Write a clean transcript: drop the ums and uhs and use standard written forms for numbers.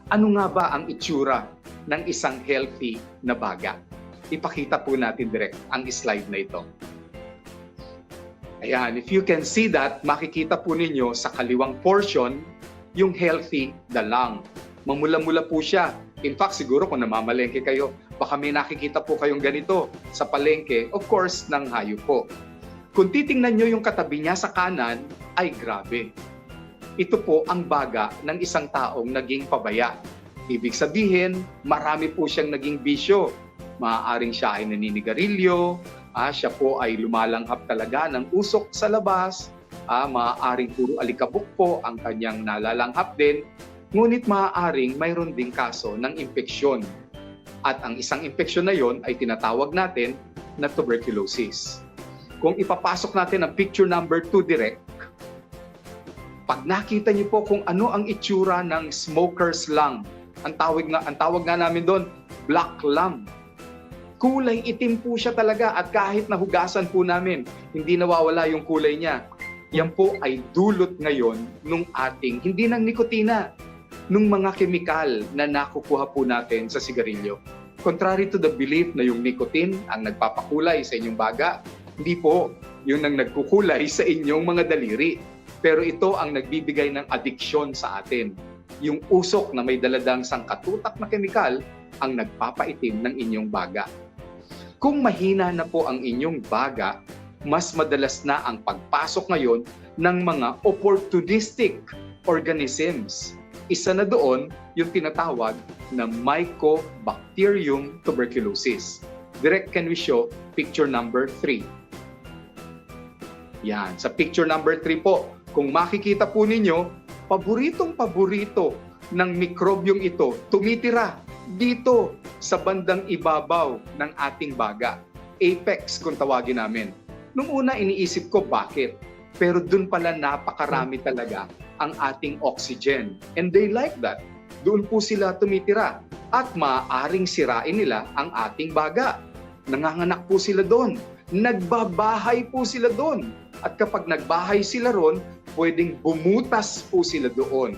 Ano nga ba ang itsura ng isang healthy na baga? Ipakita po natin direct ang slide na ito. Ayan, if you can see that, makikita po ninyo sa kaliwang portion yung healthy the lung. Mamula-mula po siya. In fact, siguro kung namamalengke kayo, baka may nakikita po kayong ganito sa palengke, of course, ng hayop po. Kung titingnan nyo yung katabi niya sa kanan, ay grabe. Ito po ang baga ng isang taong naging pabaya. Ibig sabihin, marami po siyang naging bisyo. Maaaring siya ay naninigarilyo, siya po ay lumalanghap talaga ng usok sa labas, maaaring puro alikabok po ang kanyang nalalanghap din, ngunit maaaring mayroon ding kaso ng impeksyon. At ang isang impeksyon na yon ay tinatawag natin na tuberculosis. Kung ipapasok natin ang picture number 2 direct, pag nakita niyo po kung ano ang itsura ng smoker's lung, ang tawag nga namin doon, black lung. Kulay itim po siya talaga at kahit nahugasan po namin, hindi nawawala yung kulay niya. Yan po ay dulot ngayon nung ating, hindi ng nikotina, nung mga kemikal na nakukuha po natin sa sigarilyo. Contrary to the belief na yung nicotine ang nagpapakulay sa inyong baga, hindi po, yun ang nagkukulay sa inyong mga daliri. Pero ito ang nagbibigay ng addiction sa atin. Yung usok na may daladang sangkatutak na kemikal ang nagpapaitim ng inyong baga. Kung mahina na po ang inyong baga, mas madalas na ang pagpasok ngayon ng mga opportunistic organisms. Isa na doon yung tinatawag na Mycobacterium tuberculosis. Direct, can we show picture number 3? Yan, sa picture number 3 po, kung makikita po ninyo, paboritong-paborito ng mikrobyong ito tumitira dito sa bandang ibabaw ng ating baga. Apex kung tawagin namin. Nung una iniisip ko bakit, pero dun pala napakarami talaga ang ating oxygen. And they like that. Doon po sila tumitira at maaaring sirain nila ang ating baga. Nanganganak po sila doon. Nagbabahay po sila doon. At kapag nagbahay sila ron, pwedeng bumutas po sila doon.